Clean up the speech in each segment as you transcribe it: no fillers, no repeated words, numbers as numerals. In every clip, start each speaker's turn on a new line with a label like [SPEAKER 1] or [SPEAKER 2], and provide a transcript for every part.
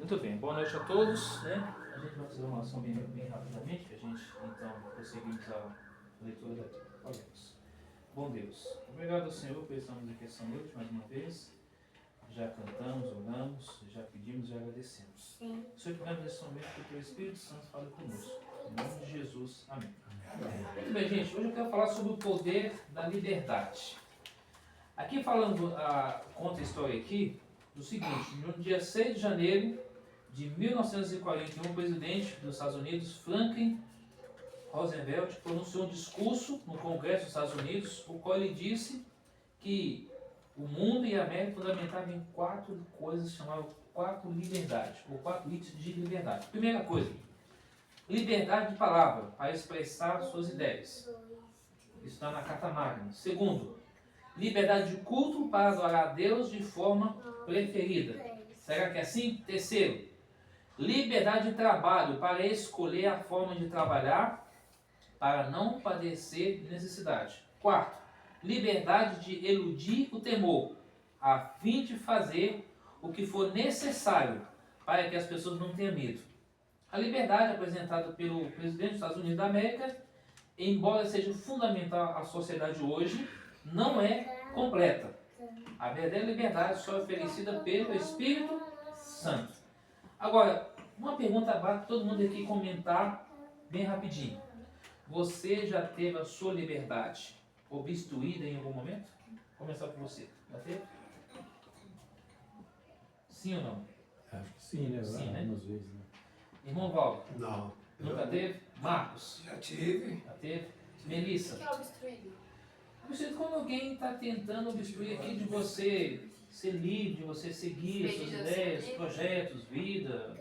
[SPEAKER 1] Muito bem, boa noite a todos, né? A gente vai fazer uma oração bem rapidamente, que a gente então prosseguimos a leitura daqui. Oremos. Bom Deus, obrigado Senhor por estarmos aqui essa noite mais uma vez. Já cantamos, oramos, já pedimos e agradecemos. Sim. Senhor, pegamos nesse momento que o Teu Espírito Santo fale conosco. Em nome de Jesus, amém. Muito bem, gente, hoje eu quero falar sobre o poder da liberdade. Aqui falando, conta a história aqui do seguinte: no dia 6 de janeiro de 1941, o presidente dos Estados Unidos, Franklin Roosevelt, pronunciou um discurso no Congresso dos Estados Unidos, o qual ele disse que o mundo e a América fundamentavam em 4 coisas chamadas 4 liberdades, ou 4 itens de liberdade. Primeira coisa, liberdade de palavra, para expressar suas ideias. Isso está na Carta Magna. Segundo, liberdade de culto para adorar a Deus de forma preferida. Será que é assim? Terceiro, liberdade de trabalho para escolher a forma de trabalhar para não padecer necessidade. Quarto, liberdade de eludir o temor, a fim de fazer o que for necessário para que as pessoas não tenham medo. A liberdade apresentada pelo presidente dos Estados Unidos da América, embora seja fundamental à sociedade hoje, não é completa. A verdadeira liberdade só é oferecida pelo Espírito Santo. Agora, uma pergunta para todo mundo aqui comentar bem rapidinho. Você já teve a sua liberdade obstruída em algum momento? Vou começar por você. Já teve? Sim ou não?
[SPEAKER 2] Acho que sim, né?
[SPEAKER 1] Sim, né?
[SPEAKER 2] Algumas vezes, né?
[SPEAKER 1] Irmão Valdo?
[SPEAKER 3] Não.
[SPEAKER 1] Nunca teve? Marcos?
[SPEAKER 3] Já tive.
[SPEAKER 1] Já teve? Melissa?
[SPEAKER 4] O que é obstruído?
[SPEAKER 1] Obstruído quando alguém está tentando obstruir aqui de você ser livre, de você seguir as suas ideias, projetos, vida,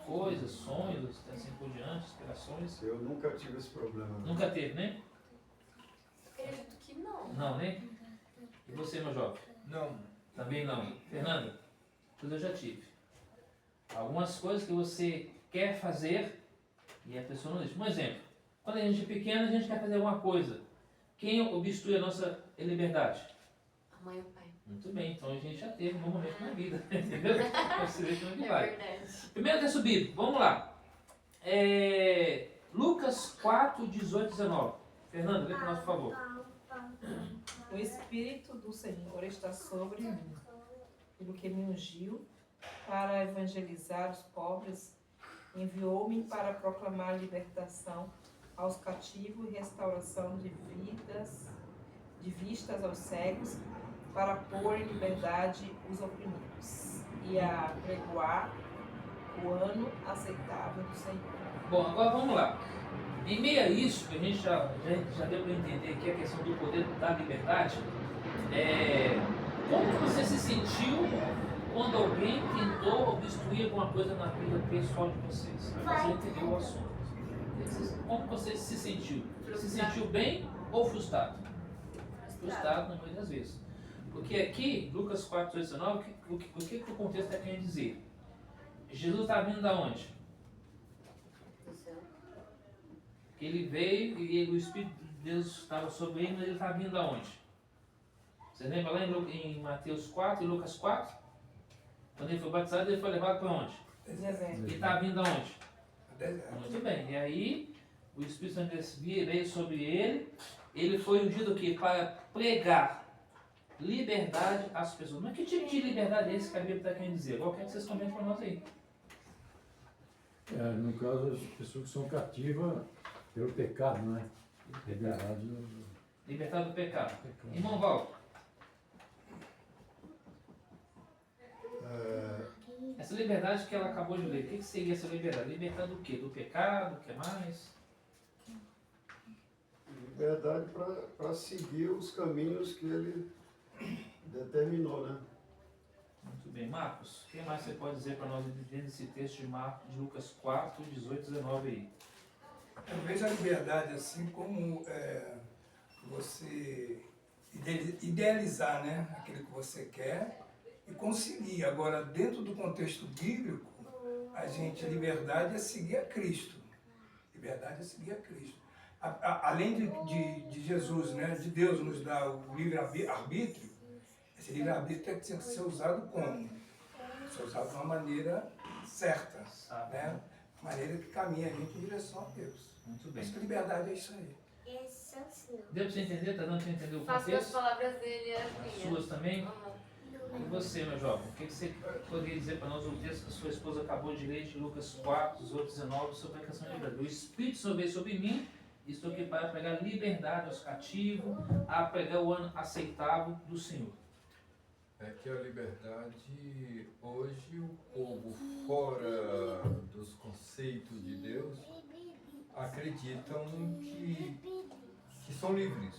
[SPEAKER 1] coisas, sonhos, assim por diante, inspirações.
[SPEAKER 3] Eu nunca tive esse problema. Não.
[SPEAKER 1] Nunca teve, né?
[SPEAKER 4] Acredito que não.
[SPEAKER 1] Não, né? E você, meu jovem?
[SPEAKER 5] Não.
[SPEAKER 1] Também não. Fernanda? Tudo eu já tive. Algumas coisas que você quer fazer e a pessoa não deixa. Um exemplo. Quando a gente é pequeno, a gente quer fazer alguma coisa. Quem obstrui a nossa liberdade?
[SPEAKER 4] A mãe e o pai.
[SPEAKER 1] Muito bem, então a gente já teve um momento na vida, entendeu? Você vê como é que
[SPEAKER 4] É
[SPEAKER 1] vai.
[SPEAKER 4] verdade.
[SPEAKER 1] Primeiro texto bíblico, vamos lá. Lucas 4, 18, 19. Fernanda, lê para nós, por favor.
[SPEAKER 6] O Espírito do Senhor está sobre mim, pelo que me ungiu para evangelizar os pobres, enviou-me para proclamar libertação aos cativos e restauração de vistas aos cegos, para pôr em liberdade os oprimidos e a pregoar o ano aceitável do Senhor.
[SPEAKER 1] Bom, agora vamos lá. Em meio a isso, que a gente já deu para entender aqui a questão do poder da liberdade, como que você se sentiu quando alguém tentou obstruir alguma coisa na vida pessoal de vocês? Você entendeu o assunto. Como você se sentiu? Se sentiu bem ou frustrado? Frustrado na maioria das vezes. Porque aqui, Lucas 4, 19, o que o contexto está querendo dizer? Jesus está vindo da onde?
[SPEAKER 4] Do céu.
[SPEAKER 1] Ele veio e o Espírito de Deus estava sobre ele, mas ele estava vindo da onde? Você lembra lá em Mateus 4 e Lucas 4? Quando ele foi batizado, ele foi levado para onde?
[SPEAKER 6] Deserto.
[SPEAKER 1] Ele estava vindo da onde?
[SPEAKER 5] Deserto.
[SPEAKER 1] Muito bem. E aí, o Espírito Santo veio sobre ele. Ele foi ungido aqui para pregar liberdade às pessoas. Mas que tipo de liberdade é esse que a Bíblia está querendo dizer? Agora eu quero que vocês comentem para nós aí.
[SPEAKER 2] No caso, as pessoas que são cativas pelo pecado, né? Liberdade.
[SPEAKER 1] Libertar do pecado. Irmão Val, essa liberdade que ela acabou de ler, o que seria essa liberdade? Libertar do quê? Do pecado? O que mais?
[SPEAKER 3] Liberdade para seguir os caminhos que ele determinou, né?
[SPEAKER 1] Muito bem. Marcos, o que mais você pode dizer para nós dentro desse texto de Lucas 4, 18, 19 aí?
[SPEAKER 5] Eu vejo a liberdade assim como você idealizar, né, aquilo que você quer e conseguir. Agora, dentro do contexto bíblico, a liberdade é seguir a Cristo. Liberdade é seguir a Cristo. Além de Jesus, né, de Deus nos dar o livre-arbítrio, esse livre-arbítrio tem que ser usado como? Ser usado de uma maneira certa,
[SPEAKER 1] Sabe?
[SPEAKER 5] né? A maneira que caminha a gente em direção a Deus.
[SPEAKER 1] Muito bem.
[SPEAKER 5] Acho que liberdade é isso aí.
[SPEAKER 1] Deu pra você entender? Tá dando pra entender o
[SPEAKER 4] Faço das
[SPEAKER 1] contexto?
[SPEAKER 4] palavras dele as
[SPEAKER 1] As
[SPEAKER 4] minhas.
[SPEAKER 1] suas também?
[SPEAKER 4] Aham.
[SPEAKER 1] E você, meu jovem, o que você poderia dizer para nós o texto que a sua esposa acabou de ler de Lucas 4, 18, 19, sobre a questão de liberdade? O Espírito veio sobre mim, estou aqui para pregar liberdade aos cativos, a pregar o ano aceitável do Senhor.
[SPEAKER 7] É que a liberdade, hoje o povo fora dos conceitos de Deus acreditam que são livres.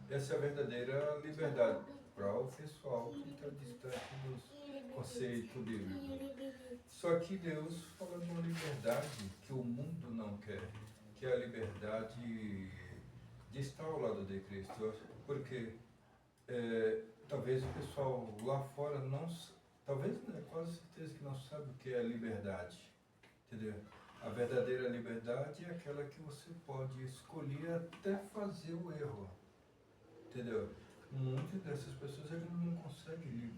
[SPEAKER 7] Essa é a verdadeira liberdade para o pessoal que está distante dos conceitos bíblicos. Só que Deus fala de uma liberdade que o mundo não quer, que é a liberdade de estar ao lado de Cristo. Porque talvez o pessoal lá fora não, talvez, né, quase certeza que não sabe o que é liberdade, entendeu? A verdadeira liberdade é aquela que você pode escolher até fazer o erro, entendeu? Muitas dessas pessoas eles não conseguem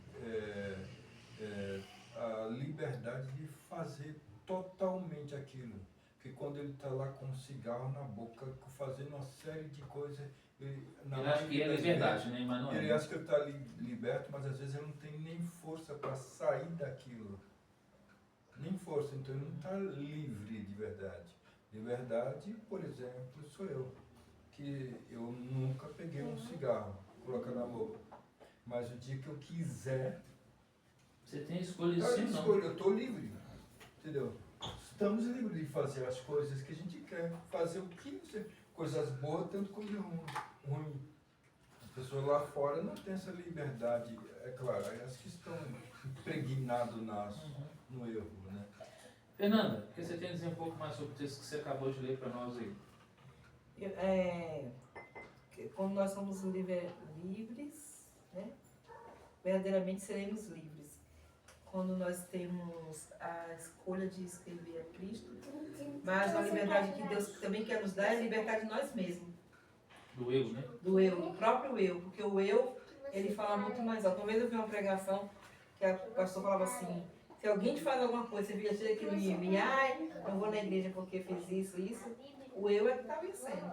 [SPEAKER 7] a liberdade de fazer totalmente aquilo, porque quando ele está lá com um cigarro na boca, fazendo uma série de coisas, ele
[SPEAKER 1] acha que é liberdade, né, Emmanuel?
[SPEAKER 7] Ele acha que ele está liberto, mas às vezes ele não tem nem força para sair daquilo. Nem força, então ele não está livre de verdade. Liberdade, por exemplo, sou eu, que eu nunca peguei um cigarro, colocar na boca. Mas o dia que eu quiser,
[SPEAKER 1] Você tem escolha de sim ou não?
[SPEAKER 7] eu estou livre, entendeu? Estamos livres de fazer as coisas que a gente quer, fazer o que você, coisas boas, tanto coisa ruim. As pessoas lá fora não têm essa liberdade, é claro, as que estão impregnadas no erro, né?
[SPEAKER 1] Fernanda, o que você tem a dizer um pouco mais sobre o texto que você acabou de ler para nós aí?
[SPEAKER 6] Quando nós somos livres, né? Verdadeiramente seremos livres. Quando nós temos a escolha de escrever a Cristo, mas a liberdade que Deus também quer nos dar é a liberdade de nós mesmos.
[SPEAKER 1] Do eu, né?
[SPEAKER 6] Do eu, do próprio eu, porque o eu, ele fala muito mais alto. Uma vez eu vi uma pregação que o pastor falava assim: se alguém te faz alguma coisa, você fica cheio aquele mimimi, ai, não vou na igreja porque fez isso, o eu é que está vencendo.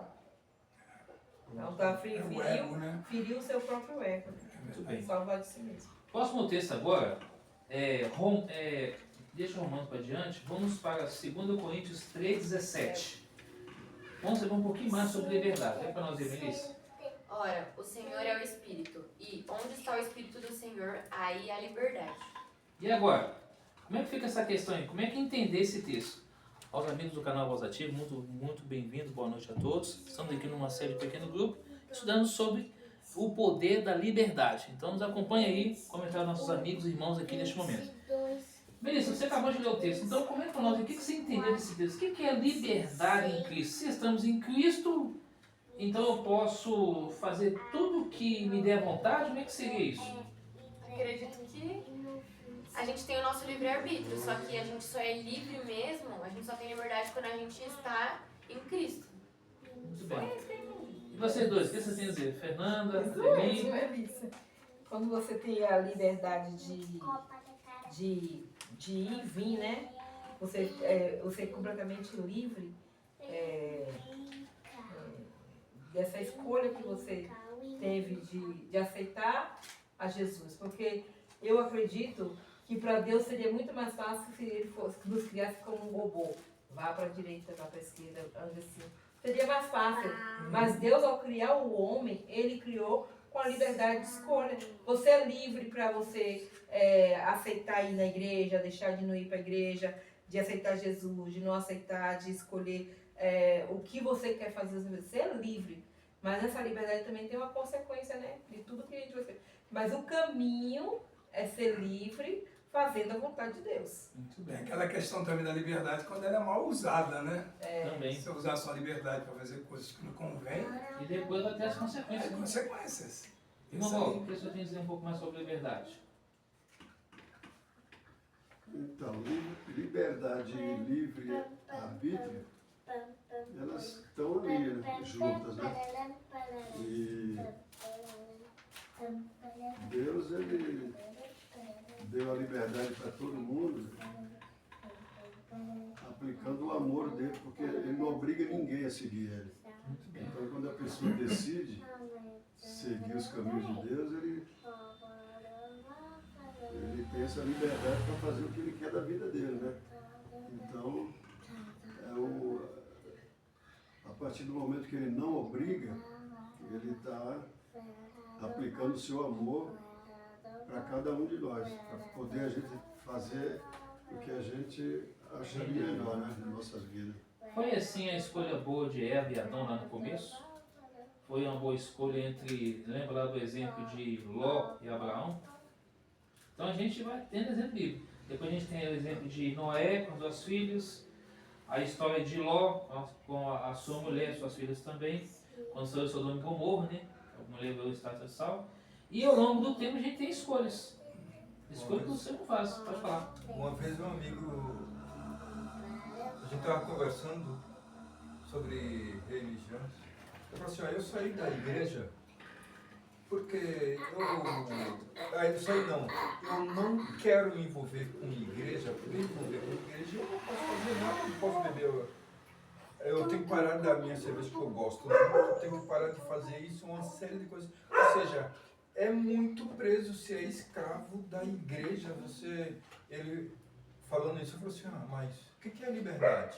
[SPEAKER 6] Então tá, feriu o seu próprio ego.
[SPEAKER 1] Muito bem.
[SPEAKER 6] Salvar de si mesmo.
[SPEAKER 1] Próximo texto agora, deixa o Romano para adiante, vamos para 2 Coríntios 3,17. Vamos saber um pouquinho mais sobre liberdade. É para nós ver, Melissa?
[SPEAKER 4] Ora, o Senhor é o Espírito, e onde está o Espírito do Senhor, aí há liberdade.
[SPEAKER 1] E agora, como é que fica essa questão aí? Como é que entender esse texto? Aos amigos do canal Voz Ativa, muito bem-vindos, boa noite a todos. Estamos aqui numa série de pequeno grupo, estudando sobre o poder da liberdade. Então nos acompanha aí, comentar nossos amigos e irmãos aqui neste momento. Melissa, você acabou de ler o texto, então comenta para nós o que você entendeu desse texto. O que é liberdade em Cristo? Se estamos em Cristo, então eu posso fazer tudo o que me der vontade? Como é que seria isso?
[SPEAKER 4] Acredito que a gente tem o nosso livre-arbítrio, só que a gente só é livre mesmo, a gente só tem liberdade quando a gente está em Cristo.
[SPEAKER 1] Muito bem. E vocês dois, o que vocês têm a dizer? Fernanda,
[SPEAKER 6] Isso
[SPEAKER 1] Lili?
[SPEAKER 6] é isso. Quando você tem a liberdade de ir e vir, né? Você é completamente livre dessa escolha que você teve de aceitar a Jesus. Porque eu acredito que para Deus seria muito mais fácil se Ele nos criasse como um robô. Vá para a direita, vá para a esquerda, ande assim. Seria mais fácil. Mas Deus, ao criar o homem, Ele criou com a liberdade de escolha. Você é livre para você aceitar ir na igreja, deixar de não ir para a igreja, de aceitar Jesus, de não aceitar, de escolher o que você quer fazer. Você é livre. Mas essa liberdade também tem uma consequência, né? De tudo que a gente vai fazer. Mas o caminho é ser livre, fazendo a vontade de Deus.
[SPEAKER 1] Muito
[SPEAKER 5] Tem
[SPEAKER 1] bem.
[SPEAKER 5] aquela questão também da liberdade quando ela é mal usada, né?
[SPEAKER 1] Também.
[SPEAKER 5] Se você usar a sua liberdade para fazer coisas que não convém,
[SPEAKER 1] E depois vai ter as
[SPEAKER 5] tem
[SPEAKER 1] consequências.
[SPEAKER 5] consequências.
[SPEAKER 1] Irmão
[SPEAKER 5] Isso
[SPEAKER 1] Paulo,
[SPEAKER 5] aí.
[SPEAKER 1] o que você tem a dizer um pouco mais sobre liberdade?
[SPEAKER 3] Então, liberdade e livre-arbítrio, elas estão ali, né, juntas, né? E Deus, Ele deu a liberdade para todo mundo, amor dele, porque ele não obriga ninguém a seguir ele. Então, quando a pessoa decide seguir os caminhos de Deus, ele tem essa liberdade para fazer o que ele quer da vida dele, né? Então, a partir do momento que ele não obriga, ele está aplicando o seu amor para cada um de nós, para poder a gente fazer o que a gente acha melhor, né, nas nossas vidas.
[SPEAKER 1] Foi assim a escolha boa de Eva e Adão lá no começo? Foi uma boa escolha entre, lembra lá do exemplo de Ló e Abraão? Então a gente vai tendo exemplo bíblico. Depois a gente tem o exemplo de Noé com os seus filhos, a história de Ló com a sua mulher e suas filhas também, quando saiu de Sodoma e Gomorra, né? A mulher veio o estado de sal. E ao longo do tempo a gente tem escolhas. Escolha que você não faz, pode falar.
[SPEAKER 7] Uma vez um amigo, a gente estava conversando sobre religião. Eu falei assim, eu saí da igreja porque eu não quero me envolver com igreja, porque me envolver com igreja eu não posso fazer nada, não posso beber. Eu tenho que parar da minha cerveja que eu gosto, né? Eu tenho que parar de fazer isso, uma série de coisas. Ou seja, é muito preso, você é escravo da igreja. Ele falando isso, eu falei assim, mas o que é liberdade?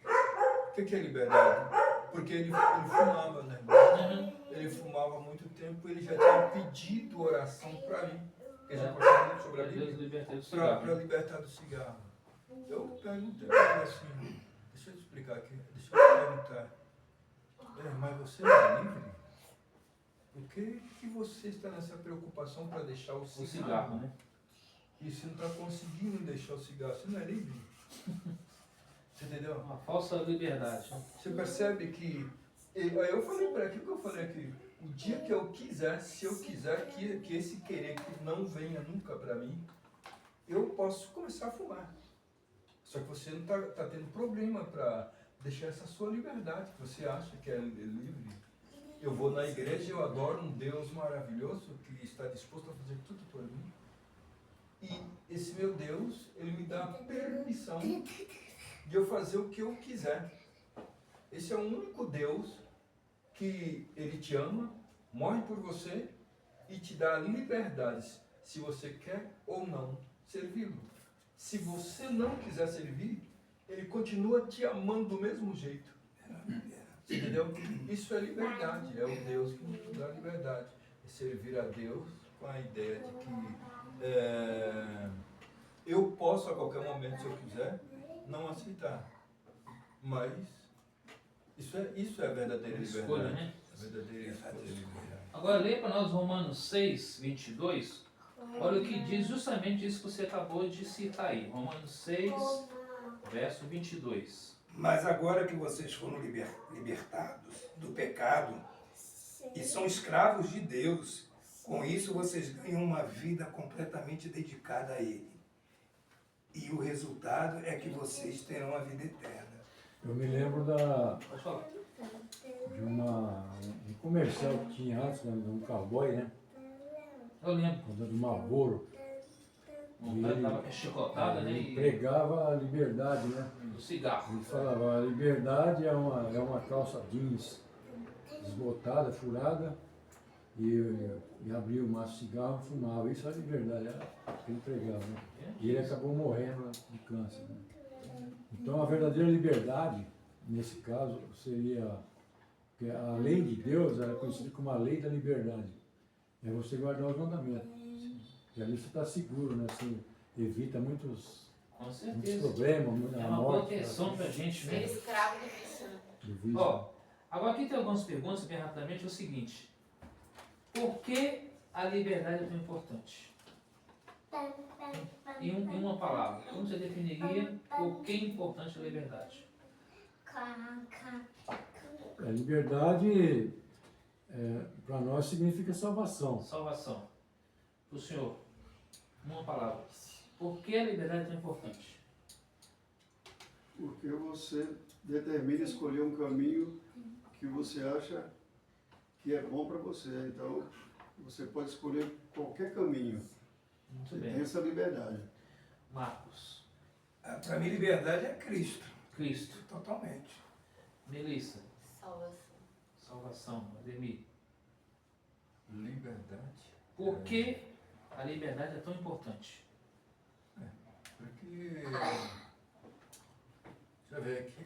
[SPEAKER 7] O que é liberdade? Porque ele fumava, né? Ele fumava há muito tempo, ele já tinha pedido oração para mim. Ele já conversava muito sobre a Bíblia, para libertar do cigarro. Eu perguntei para ele assim, deixa eu te explicar aqui, deixa eu te perguntar, mas você não é livre? Por que você está nessa preocupação para deixar o cigarro,
[SPEAKER 1] né?
[SPEAKER 7] E você não está conseguindo deixar o cigarro, você não é livre? Você entendeu?
[SPEAKER 1] Uma falsa liberdade.
[SPEAKER 7] Você percebe que... Eu falei para aquilo que eu falei aqui, o dia que eu quiser, se eu quiser que esse querer que não venha nunca para mim, eu posso começar a fumar. Só que você não está tendo problema para deixar essa sua liberdade, que você acha que é livre. Eu vou na igreja, eu adoro um Deus maravilhoso que está disposto a fazer tudo por mim. E esse meu Deus, ele me dá a permissão de eu fazer o que eu quiser. Esse é o único Deus que ele te ama, morre por você e te dá liberdades, se você quer ou não servi-lo. Se você não quiser servir, ele continua te amando do mesmo jeito. Entendeu? Isso é liberdade, é o Deus que nos dá liberdade. É servir a Deus com a ideia de que eu posso a qualquer momento, se eu quiser, não aceitar. Mas isso é a verdadeira liberdade.
[SPEAKER 1] Escolha, né?
[SPEAKER 7] A verdadeira liberdade.
[SPEAKER 1] Agora lê para nós Romanos 6, 22. Olha o que diz justamente isso que você acabou de citar aí. Romanos 6, verso 22.
[SPEAKER 5] Mas agora que vocês foram libertados do pecado e são escravos de Deus, com isso vocês ganham uma vida completamente dedicada a Ele. E o resultado é que vocês terão a vida eterna.
[SPEAKER 2] Eu me lembro
[SPEAKER 1] Pode falar.
[SPEAKER 2] de um comercial que tinha antes, de um cowboy, né?
[SPEAKER 1] Eu lembro.
[SPEAKER 2] Do Marlboro.
[SPEAKER 1] O cara dava chicotada, né?
[SPEAKER 2] Ele pregava a liberdade, né?
[SPEAKER 1] Do cigarro.
[SPEAKER 2] Ele falava, a liberdade é uma calça jeans desbotada, furada, e abria o maço de cigarro e fumava. Isso é a liberdade, era o que ele pregava, né? E ele acabou morrendo de câncer, né? Então a verdadeira liberdade, nesse caso, seria que a lei de Deus era conhecida como a lei da liberdade. É você guardar os mandamentos. E ali você está seguro, né? Você evita muitos problemas,
[SPEAKER 1] É
[SPEAKER 2] a
[SPEAKER 1] uma
[SPEAKER 2] morte.
[SPEAKER 1] proteção para a gente
[SPEAKER 4] Ser
[SPEAKER 1] mesmo.
[SPEAKER 4] escravo do vício.
[SPEAKER 2] Do vício.
[SPEAKER 1] Ó, agora aqui tem algumas perguntas, bem rapidamente, é o seguinte. Por que a liberdade é tão importante? Em uma palavra, como você definiria por que é importante a liberdade?
[SPEAKER 2] A liberdade, para nós, significa salvação.
[SPEAKER 1] Salvação. Para o senhor, uma palavra. Por que a liberdade é tão importante?
[SPEAKER 3] Porque você determina escolher um caminho que você acha que é bom para você. Então, você pode escolher qualquer caminho.
[SPEAKER 1] Muito
[SPEAKER 3] Você
[SPEAKER 1] bem.
[SPEAKER 3] tem essa liberdade.
[SPEAKER 1] Marcos.
[SPEAKER 5] A Para mim, liberdade é Cristo.
[SPEAKER 1] Cristo.
[SPEAKER 5] Totalmente.
[SPEAKER 1] Melissa,
[SPEAKER 4] Salvação.
[SPEAKER 1] salvação. Ademir,
[SPEAKER 7] Liberdade.
[SPEAKER 1] por que a liberdade é tão importante?
[SPEAKER 7] Porque. Deixa eu ver aqui.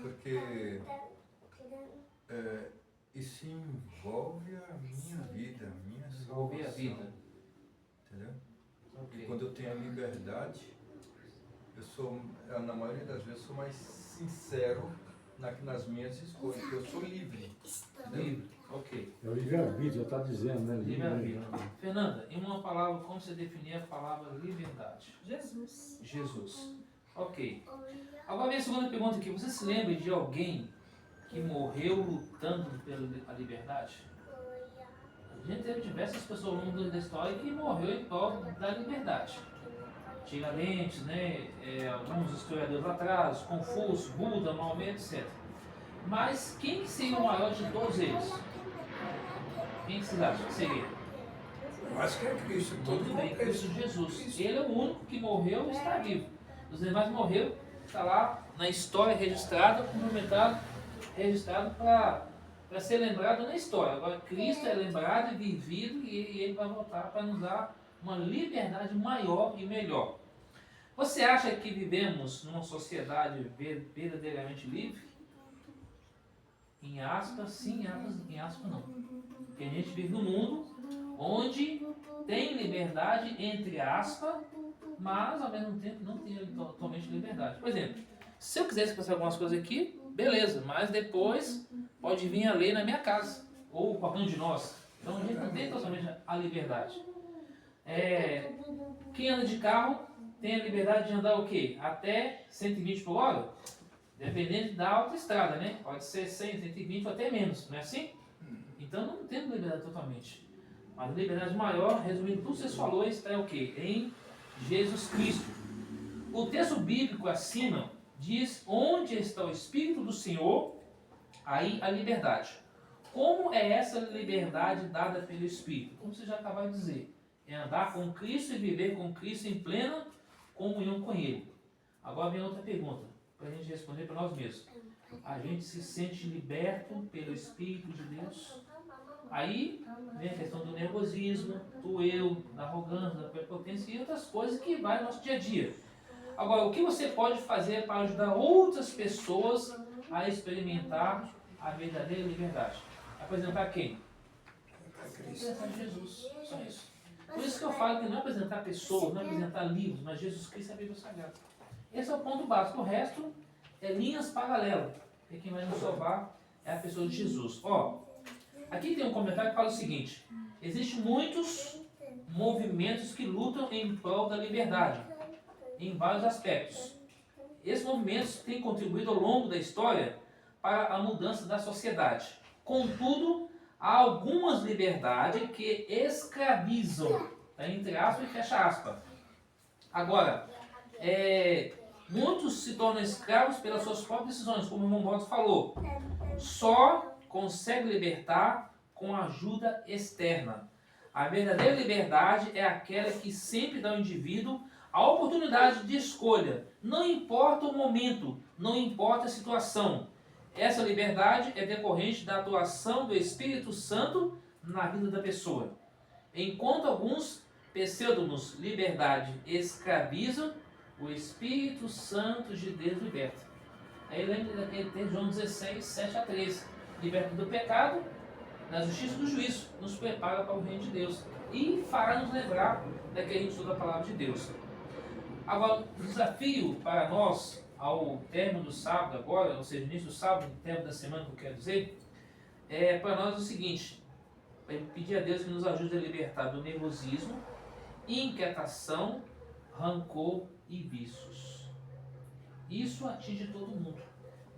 [SPEAKER 7] Porque isso envolve a minha vida, a minha
[SPEAKER 1] Envolver a
[SPEAKER 7] salvação.
[SPEAKER 1] vida.
[SPEAKER 7] Entendeu? E
[SPEAKER 1] Ok.
[SPEAKER 7] quando eu tenho a liberdade, na maioria das vezes, sou mais sincero nas minhas escolhas, porque eu sou livre.
[SPEAKER 1] Livre. Ok.
[SPEAKER 2] É o livre-arbítrio, já está dizendo, né?
[SPEAKER 1] Livre-arbítrio. Fernanda, em uma palavra, como você definir a palavra liberdade?
[SPEAKER 6] Jesus.
[SPEAKER 1] Jesus. Ok. Agora minha segunda pergunta aqui. Você se lembra de alguém que morreu lutando pela liberdade? A gente teve diversas pessoas ao longo da história que morreu em prol da liberdade. Antigamente, né, alguns historiadores lá atrás, Confúcio, Buda, Maomé, etc. Mas quem seria o maior de todos eles? Quem vocês acham que seria?
[SPEAKER 5] Eu acho que é Cristo. Todo
[SPEAKER 1] Muito bem,
[SPEAKER 5] contexto.
[SPEAKER 1] Cristo Jesus. Ele é o único que morreu e está vivo. Os demais morreram, está lá na história registrado, monumentado, registrado para ser lembrado na história. Agora, Cristo é lembrado e vivido e ele vai voltar para nos dar uma liberdade maior e melhor. Você acha que vivemos numa sociedade verdadeiramente livre? Em aspas, sim, em aspas não. Porque a gente vive num mundo onde tem liberdade, entre aspas, mas ao mesmo tempo não tem totalmente liberdade. Por exemplo, se eu quisesse fazer algumas coisas aqui, beleza, mas depois pode vir a lei na minha casa, ou qualquer um de nós. Então a gente não tem totalmente a liberdade. Quem anda de carro tem a liberdade de andar o quê? Até 120 por hora? Dependendo da autoestrada, né? Pode ser 100, 120 ou até menos, não é assim? Então não temos liberdade totalmente. Mas a liberdade maior, resumindo tudo que vocês falaram, está o quê? Em Jesus Cristo. O texto bíblico acima diz: onde está o Espírito do Senhor, aí a liberdade. Como é essa liberdade dada pelo Espírito? Como você já acabou de dizer, é andar com Cristo e viver com Cristo em plena comunhão com Ele. Agora vem outra pergunta, para a gente responder para nós mesmos. A gente se sente liberto pelo Espírito de Deus? Aí vem a questão do nervosismo, do eu, da arrogância, da prepotência e outras coisas que vai no nosso dia a dia. Agora, o que você pode fazer para ajudar outras pessoas a experimentar a verdadeira liberdade? Apresentar quem? Apresentar Jesus, só isso. Por isso que eu falo que não é apresentar pessoas, não é apresentar livros, mas Jesus Cristo é a Bíblia Sagrada. Esse é o ponto básico. O resto é linhas paralelas. E quem vai nos salvar é a pessoa de Jesus. Aqui tem um comentário que fala o seguinte: existem muitos movimentos que lutam em prol da liberdade, em vários aspectos. Esses movimentos têm contribuído ao longo da história para a mudança da sociedade. Contudo, há algumas liberdades que escravizam, entre aspas e fecha aspas. Agora, muitos se tornam escravos pelas suas próprias decisões, como o irmão Boto falou. Só consegue libertar com ajuda externa. A verdadeira liberdade é aquela que sempre dá ao indivíduo a oportunidade de escolha. Não importa o momento, não importa a situação. Essa liberdade é decorrente da atuação do Espírito Santo na vida da pessoa. Enquanto alguns pseudonos liberdade escravizam, o Espírito Santo de Deus liberta. Aí lembra daquele texto, João 16, 7 a 13. Liberta do pecado, da justiça e do juízo. Nos prepara para o reino de Deus. E fará nos lembrar daquele estudo da palavra de Deus. Agora, o desafio para nós, ao término do sábado agora, ou seja, início do sábado, término da semana que eu quero dizer, é para nós o seguinte: pedir a Deus que nos ajude a libertar do nervosismo, inquietação, rancor e vícios. Isso atinge todo mundo.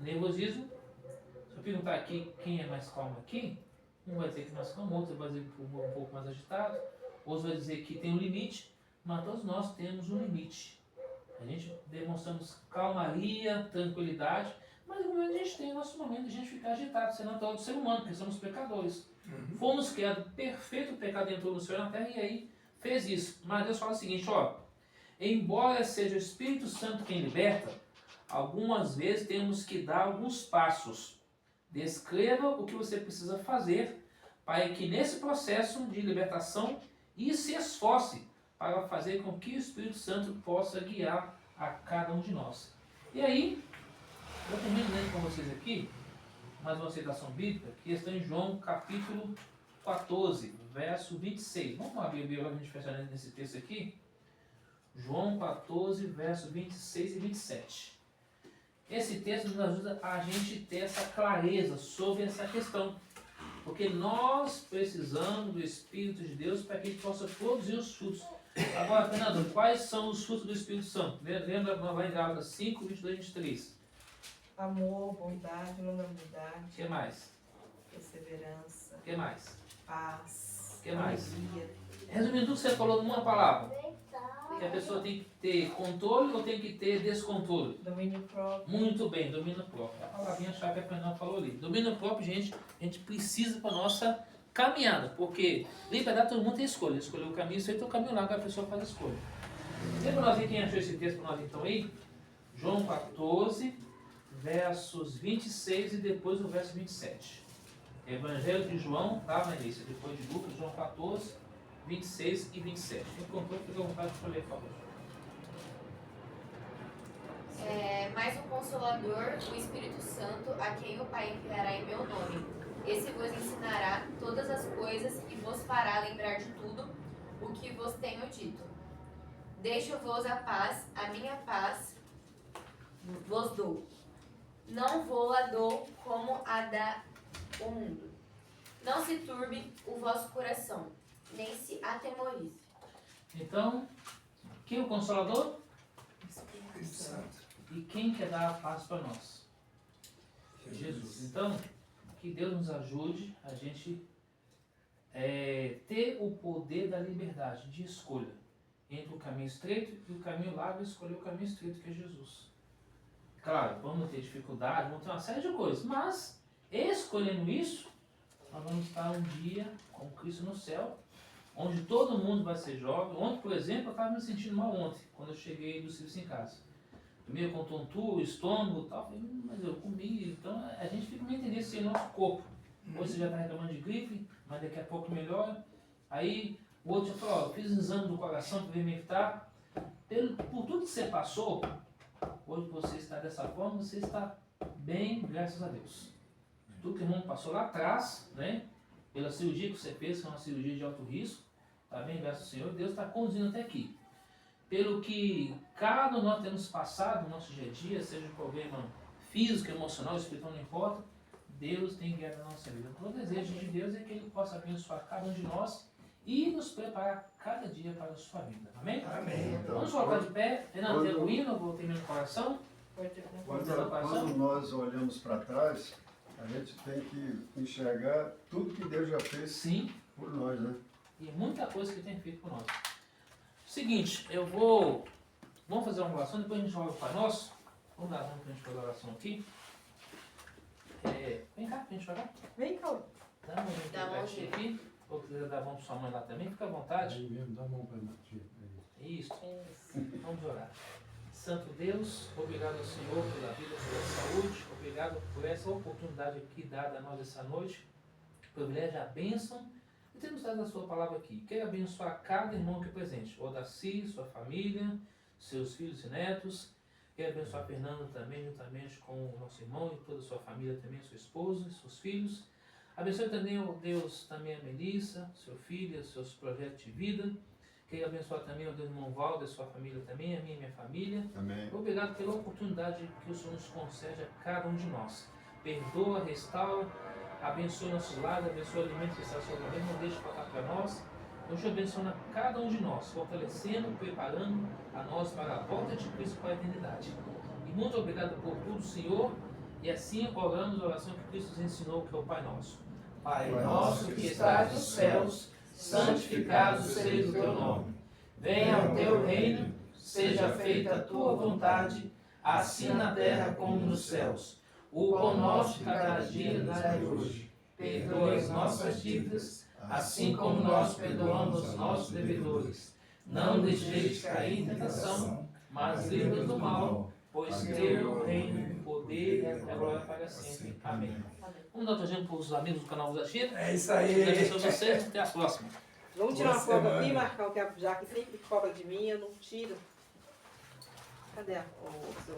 [SPEAKER 1] Nervosismo, se eu perguntar aqui quem é mais calmo aqui, um vai dizer que é mais calmo, outro vai dizer que é um pouco mais agitado, outro vai dizer que tem um limite, mas todos nós temos um limite. A gente demonstramos calmaria, tranquilidade, mas no momento a gente tem o nosso momento de a gente ficar agitado, isso é natural do ser humano, porque somos pecadores. Fomos criados perfeito, o pecado entrou no céu e na terra e aí fez isso. Mas Deus fala o seguinte: embora seja o Espírito Santo quem liberta, algumas vezes temos que dar alguns passos. Descreva o que você precisa fazer para que nesse processo de libertação e se esforce para fazer com que o Espírito Santo possa guiar a cada um de nós. E aí, eu termino lendo com vocês aqui mais uma citação bíblica que está em João capítulo 14, verso 26. Vamos abrir a Bíblia para a gente fechar nesse texto aqui? João 14, verso 26 e 27. Esse texto nos ajuda a gente ter essa clareza sobre essa questão. Porque nós precisamos do Espírito de Deus para que a gente possa produzir os frutos. Agora, Fernando, quais são os frutos do Espírito Santo? Lembra lá em Gálatas 5, 22 e 23.
[SPEAKER 6] Amor, bondade, longanimidade.
[SPEAKER 1] O que mais?
[SPEAKER 6] Perseverança.
[SPEAKER 1] O que mais?
[SPEAKER 6] Paz.
[SPEAKER 1] O que mais?
[SPEAKER 6] Alegria.
[SPEAKER 1] Resumindo tudo que você falou numa palavra. Que a pessoa tem que ter controle ou tem que ter descontrole?
[SPEAKER 6] Domínio próprio.
[SPEAKER 1] Muito bem, domínio próprio. A palavrinha-chave que a Fernanda falou ali. Domínio próprio, gente, a gente precisa para a nossa caminhada. Porque liberdade todo mundo tem escolha. Escolher o caminho certo é o caminho lá que a pessoa faz a escolha. Lembra nós aí quem achou esse texto para nós então aí? João 14, versos 26 e depois o verso 27. Evangelho de João, tá, Vanessa? Depois de Lucas, João 14, 26 e 27. Quem contou, fica à vontade para ler, por favor.
[SPEAKER 4] Mais um Consolador, o Espírito Santo, a quem o Pai enviará em meu nome. Esse vos ensinará todas as coisas e vos fará lembrar de tudo o que vos tenho dito. Deixo-vos a paz, a minha paz vos dou. Não vou a dou como a dá o mundo. Não se turbe o vosso coração, nem se atemorize.
[SPEAKER 1] Então, quem é o Consolador?
[SPEAKER 5] Espírito Santo.
[SPEAKER 1] E quem quer dar a paz para nós? Jesus. Então, que Deus nos ajude a gente ter o poder da liberdade de escolha entre o caminho estreito e o caminho largo, e escolher o caminho estreito, que é Jesus. Claro, vamos ter dificuldade, vamos ter uma série de coisas, mas escolhendo isso, nós vamos estar um dia com Cristo no céu, onde todo mundo vai ser jovem. Ontem, por exemplo, eu estava me sentindo mal ontem, quando eu cheguei do serviço em casa. Meio com tontura, estômago e tal, falei, mas eu comi, então a gente fica meio entendendo se é nosso corpo. Hoje você já está reclamando de gripe, mas daqui a pouco melhora. Aí o outro já falou, ó, eu fiz um exame do coração para ver como é que está. Por tudo que você passou, hoje você está dessa forma, você está bem, graças a Deus. Tudo que o mundo passou lá atrás, né? Pela cirurgia que você fez, que é uma cirurgia de alto risco, está bem, graças ao Senhor, Deus está conduzindo até aqui. Pelo que cada nós temos passado no nosso dia a dia, seja um problema físico, emocional, espiritual, não importa, Deus tem guiado a nossa vida. Então, o desejo de Deus é que Ele possa abençoar cada um de nós e nos preparar cada dia para a sua vida. Amém?
[SPEAKER 5] Amém.
[SPEAKER 3] Então,
[SPEAKER 1] Vamos colocar de pé. Fernando, tem o hino, eu vou terminar no coração.
[SPEAKER 3] Quando nós olhamos para trás, a gente tem que enxergar tudo que Deus já fez
[SPEAKER 1] Sim.
[SPEAKER 3] por nós, né?
[SPEAKER 1] E muita coisa que Ele tem feito por nós. Seguinte, vamos fazer uma oração, depois a gente joga o Pai Nosso. Vamos dar para a gente fazer a oração aqui. Vem cá, pra gente jogar.
[SPEAKER 6] Vem cá.
[SPEAKER 1] Dá uma mãozinha aqui. Ou quiser dar a mão para sua mãe lá também, fica à vontade.
[SPEAKER 2] Aí mesmo, dá a mão para mim.
[SPEAKER 1] Isso. Vamos orar. Santo Deus, obrigado ao Senhor pela vida, pela saúde. Obrigado por essa oportunidade aqui dada a nós essa noite. Privilégio, a bênção. E temos dado a sua palavra aqui. Quero abençoar cada irmão aqui presente. O Daci, sua família, seus filhos e netos. Quero abençoar a Fernanda também, juntamente com o nosso irmão e toda a sua família também, sua esposa e seus filhos. Abençoe também, ó Deus, também a Melissa, seu filho, seus projetos de vida. Quero abençoar também, ó Deus, o irmão Valdo, a sua família também, a minha e minha família.
[SPEAKER 3] Amém.
[SPEAKER 1] Obrigado pela oportunidade que o Senhor nos concede a cada um de nós. Perdoa, restaura, abençoe nossos lares, abençoe o alimento que está sobre nós, não deixe faltar para nós. Hoje abençoa cada um de nós, fortalecendo, preparando a nós para a volta de Cristo para a eternidade. E muito obrigado por tudo, Senhor. E assim oramos a oração que Cristo nos ensinou, que é o Pai Nosso. Pai nosso que estás nos céus, santificado seja o teu nome. Venha o teu reino, seja feita a tua vontade, assim na terra como nos céus. O pão nosso de cada dia nos dai hoje. Perdoa as nossas dívidas, assim como nós perdoamos aos nossos devedores. Não deixeis cair em tentação, mas livra-nos do mal, pois teu o reino, o poder e a glória para sempre. Amém. Vamos dar outra para os amigos do canal da China.
[SPEAKER 5] É isso
[SPEAKER 1] Deus
[SPEAKER 5] aí.
[SPEAKER 1] abençoe vocês. Até a próxima.
[SPEAKER 6] Vamos tirar uma
[SPEAKER 5] Boa
[SPEAKER 6] foto aqui,
[SPEAKER 5] semana.
[SPEAKER 6] Marcão, que a Jaque sempre cobra de mim, eu não tiro. Cadê o seu